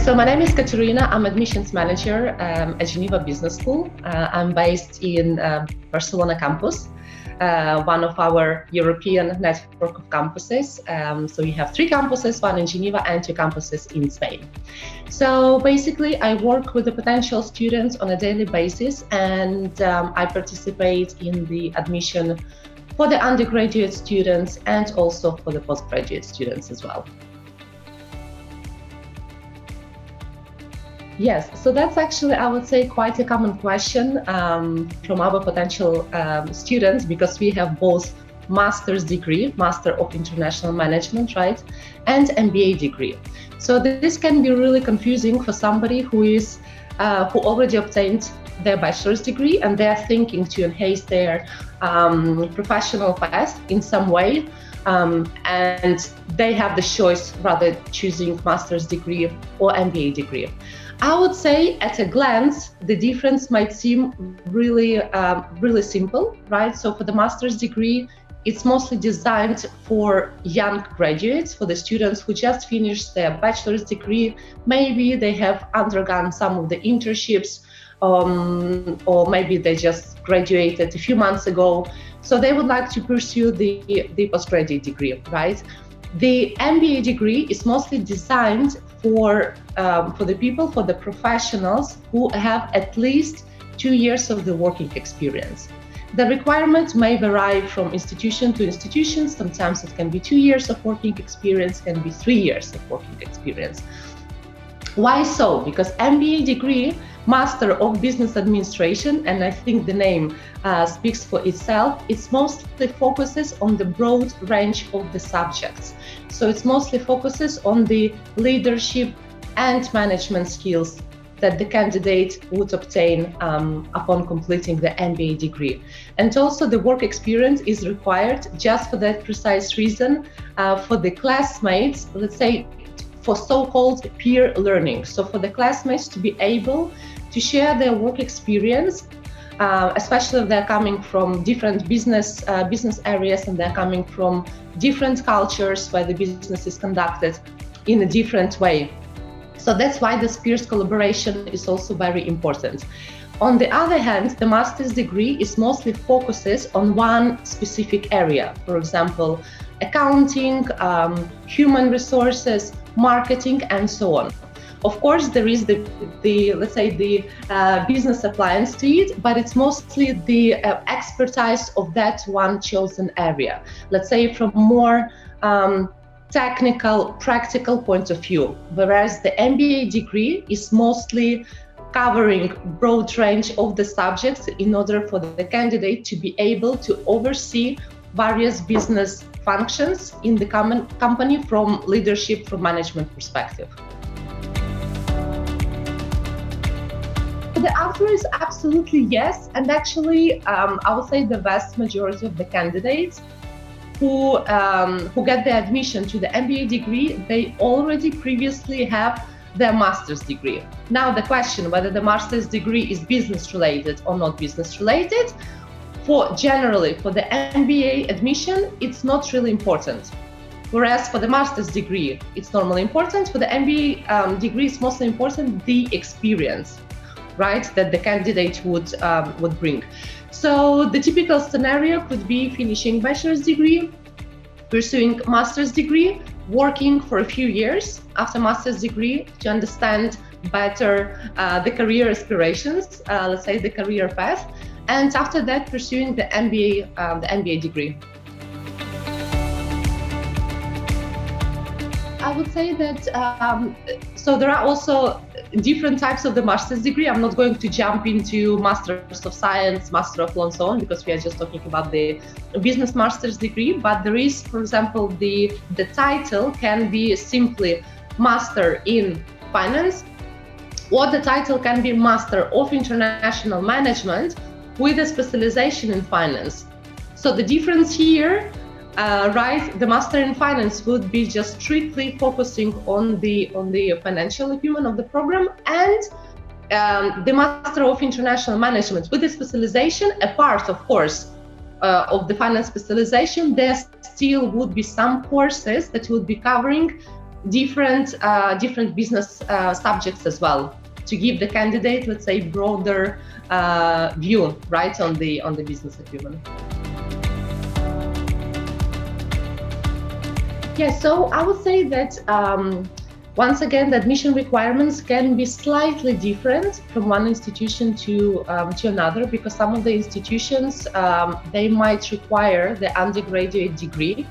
so my name is Kateryna. I'm admissions manager at Geneva Business School. I'm based in Barcelona campus, one of our European network of campuses. So we have 3 campuses, one in Geneva and 2 campuses in Spain. So basically, I work with the potential students on a daily basis, and I participate in the admission for the undergraduate students and also for the postgraduate students as well. Yes, so that's actually, I would say, quite a common question from our potential students, because we have both master's degree, Master of International Management, right, and MBA degree. So this can be really confusing for somebody who already obtained their bachelor's degree and they are thinking to enhance their professional path in some way. And they have the choice rather choosing master's degree or MBA degree. I would say at a glance, the difference might seem really simple, right? So for the master's degree, it's mostly designed for young graduates, for the students who just finished their bachelor's degree. Maybe they have undergone some of the internships, or maybe they just graduated a few months ago. So they would like to pursue the postgraduate degree, right? The MBA degree is mostly designed for the people, for the professionals who have at least 2 years of the working experience. The requirement may vary from institution to institution. Sometimes it can be 2 years of working experience, can be 3 years of working experience. Why so? Because MBA degree, Master of Business Administration, and I think the name speaks for itself, it mostly focuses on the broad range of the subjects. So it mostly focuses on the leadership and management skills that the candidate would obtain upon completing the MBA degree. And also the work experience is required just for that precise reason, for the classmates, let's say, for so-called peer learning. So for the classmates to be able to share their work experience, especially if they're coming from different business areas and they're coming from different cultures where the business is conducted in a different way. So that's why this peers collaboration is also very important. On the other hand, the master's degree is mostly focuses on one specific area. For example, accounting, human resources, marketing, and so on. Of course, there is the business appliance to it, but it's mostly the expertise of that one chosen area. Let's say from more technical, practical point of view, whereas the MBA degree is mostly covering broad range of the subjects in order for the candidate to be able to oversee various business functions in the company from leadership, from management perspective. The answer is absolutely yes, and actually I would say the vast majority of the candidates who get the admission to the MBA degree, they already previously have their master's degree. Now the question whether the master's degree is business related or not business related, generally for the MBA admission, it's not really important. Whereas for the master's degree, it's normally important. For the MBA degree, it's mostly important the experience, right, that the candidate would bring. So the typical scenario could be finishing bachelor's degree, pursuing master's degree, working for a few years after master's degree to understand better the career aspirations, let's say the career path, and after that pursuing the MBA degree. I would say that so there are also different types of the master's degree. I'm not going to jump into Masters of Science, Master of Law, and so on, because we are just talking about the business master's degree. But there is, for example, the title can be simply Master in Finance, or the title can be Master of International Management with a specialization in finance. So the difference here, right, the Master in Finance would be just strictly focusing on the financial acumen of the program, and the Master of International Management with a specialization, a part, of course, of the finance specialization, there still would be some courses that would be covering different business subjects as well, to give the candidate, let's say, broader view, right, on the business acumen. Yeah, so I would say that once again, the admission requirements can be slightly different from one institution to another, because some of the institutions they might require the undergraduate degree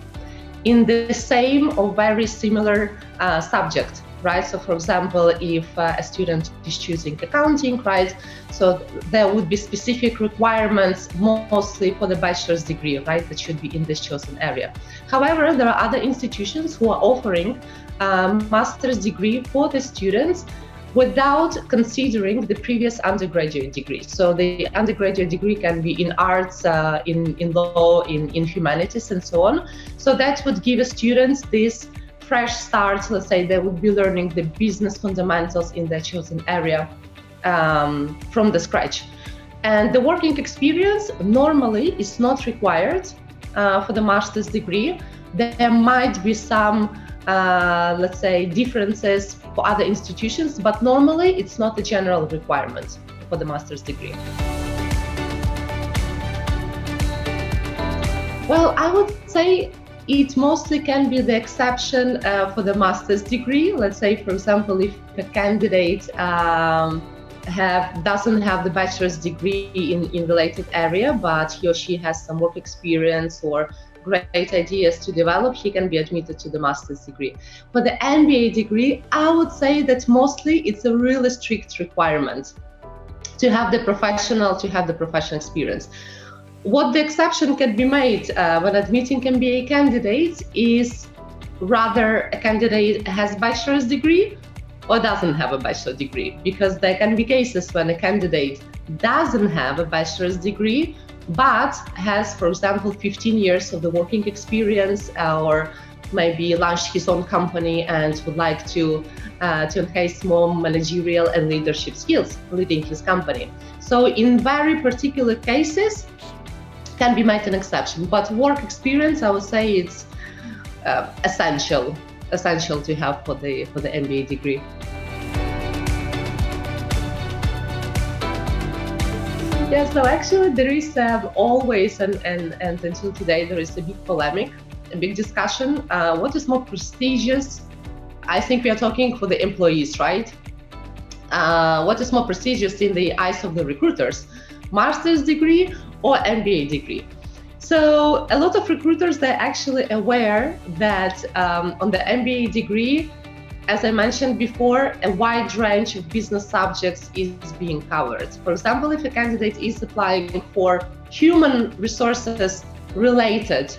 in the same or very similar subject, right? So for example, if a student is choosing accounting, right, so there would be specific requirements mostly for the bachelor's degree, right, that should be in this chosen area. However, there are other institutions who are offering master's degree for the students without considering the previous undergraduate degree. So the undergraduate degree can be in arts, in law, in humanities, and so on. So that would give students this fresh start. Let's say they would be learning the business fundamentals in their chosen area from the scratch. And the working experience normally is not required for the master's degree. There might be some let's say differences for other institutions, but normally it's not a general requirement for the master's degree. Well, I would say it mostly can be the exception for the master's degree. Let's say, for example, if a candidate doesn't have the bachelor's degree in related area, but he or she has some work experience or great ideas to develop, he can be admitted to the master's degree. For the MBA degree, I would say that mostly it's a really strict requirement to have the professional experience. What the exception can be made when admitting MBA candidates is rather a candidate has bachelor's degree or doesn't have a bachelor's degree, because there can be cases when a candidate doesn't have a bachelor's degree but has, for example, 15 years of the working experience, or maybe launched his own company and would like to enhance more managerial and leadership skills leading his company. So in very particular cases can be made an exception, but work experience, I would say it's essential to have for the MBA degree. Yeah, so actually there is always, and until today, there is a big polemic, a big discussion. What is more prestigious? I think we are talking for the employees, right? What is more prestigious in the eyes of the recruiters? Master's degree or MBA degree? So a lot of recruiters, they're actually aware that on the MBA degree, as I mentioned before, a wide range of business subjects is being covered. For example, if a candidate is applying for human resources related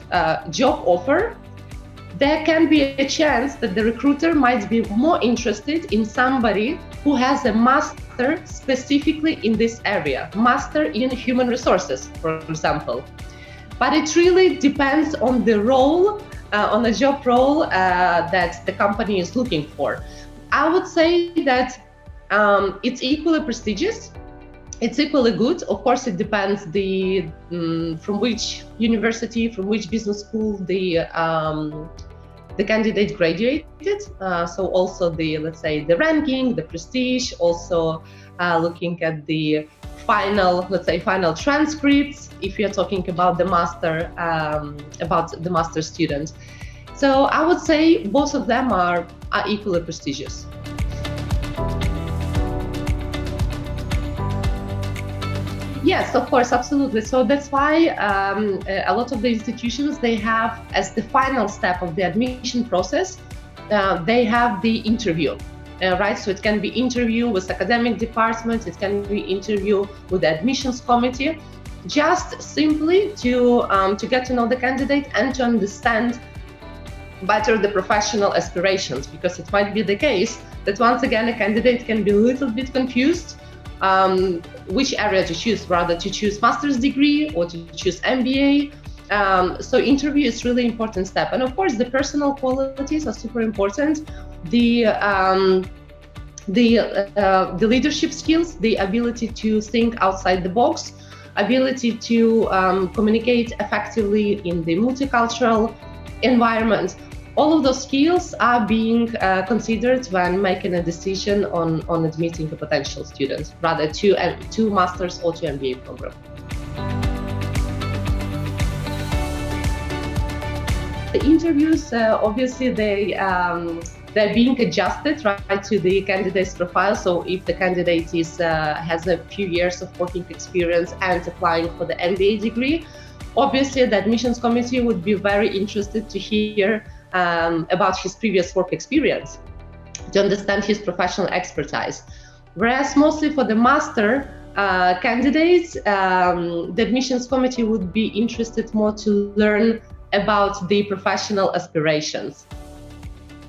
job offer, there can be a chance that the recruiter might be more interested in somebody who has a master specifically in this area, master in human resources, for example. But it really depends on the role, on the job role that the company is looking for. I would say that it's equally prestigious, it's equally good. Of course, it depends from which university, from which business school the candidate graduated. So also let's say the ranking, the prestige, also looking at the final transcripts, if you're talking about the master student. So I would say both of them are equally prestigious. Yes, of course, absolutely. So that's why a lot of the institutions, they have, as the final step of the admission process, they have the interview. Right, so it can be interview with academic department, it can be interview with the admissions committee, just simply to get to know the candidate and to understand better the professional aspirations, because it might be the case that once again a candidate can be a little bit confused which area to choose, rather to choose master's degree or to choose MBA. So interview is really important step, and of course the personal qualities are super important. The leadership skills, the ability to think outside the box, ability to communicate effectively in the multicultural environment. All of those skills are being considered when making a decision on admitting a potential student, rather to master's or to MBA program. The interviews, obviously, they're being adjusted right to the candidate's profile. So if the candidate has a few years of working experience and applying for the MBA degree, obviously the admissions committee would be very interested to hear about his previous work experience, to understand his professional expertise. Whereas mostly for the master candidates, the admissions committee would be interested more to learn about the professional aspirations,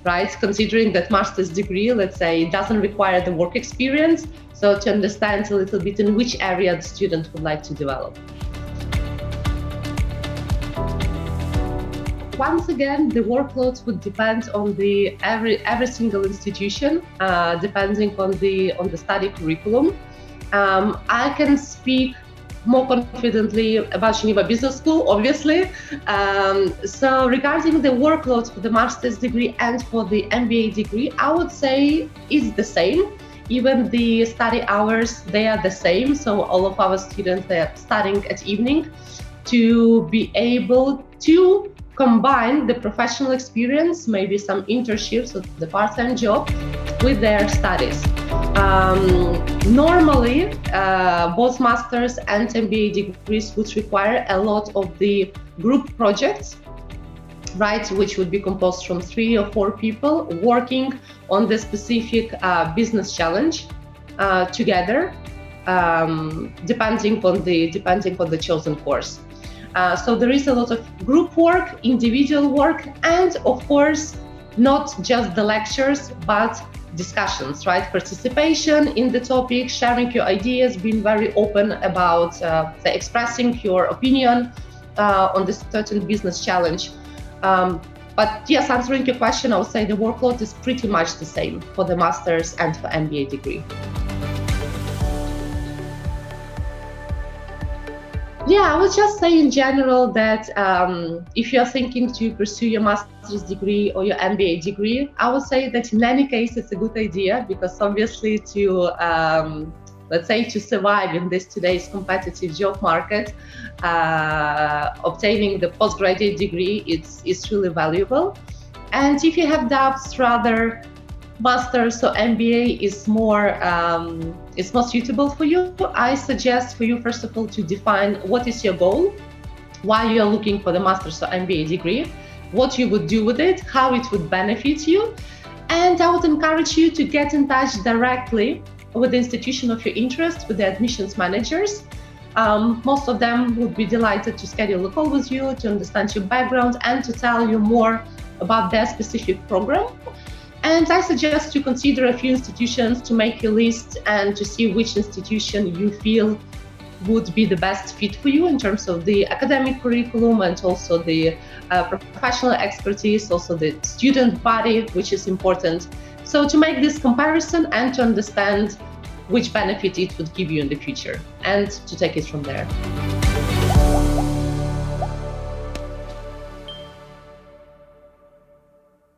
right? Considering that master's degree, let's say, doesn't require the work experience, so to understand a little bit in which area the student would like to develop. Once again, the workload would depend on every single institution, depending on the study curriculum. I can speak more confidently about Geneva Business School, obviously. So regarding the workload for the master's degree and for the MBA degree, I would say it's the same. Even the study hours, they are the same. So all of our students, they are studying at evening to be able to combine the professional experience, maybe some internships or the part-time job with their studies. Normally, both master's and MBA degrees would require a lot of the group projects, right, which would be composed from 3 or 4 people working on the specific business challenge together, depending on the chosen course. So there is a lot of group work, individual work, and of course, not just the lectures, but discussions, right? Participation in the topic, sharing your ideas, being very open about expressing your opinion on this certain business challenge. But yes, answering your question, I would say the workload is pretty much the same for the master's and for MBA degree. Yeah, I would just say in general that if you're thinking to pursue your master's degree or your MBA degree, I would say that in any case it's a good idea, because obviously to let's say to survive in this today's competitive job market, obtaining the postgraduate degree is really valuable. And if you have doubts, rather master's or MBA is more suitable for you, I suggest for you, first of all, to define what is your goal, why you are looking for the master's or MBA degree, what you would do with it, how it would benefit you. And I would encourage you to get in touch directly with the institution of your interest, with the admissions managers. Most of them would be delighted to schedule a call with you, to understand your background and to tell you more about their specific program. And I suggest to consider a few institutions, to make your list and to see which institution you feel would be the best fit for you in terms of the academic curriculum and also the professional expertise, also the student body, which is important. So to make this comparison and to understand which benefit it would give you in the future and to take it from there.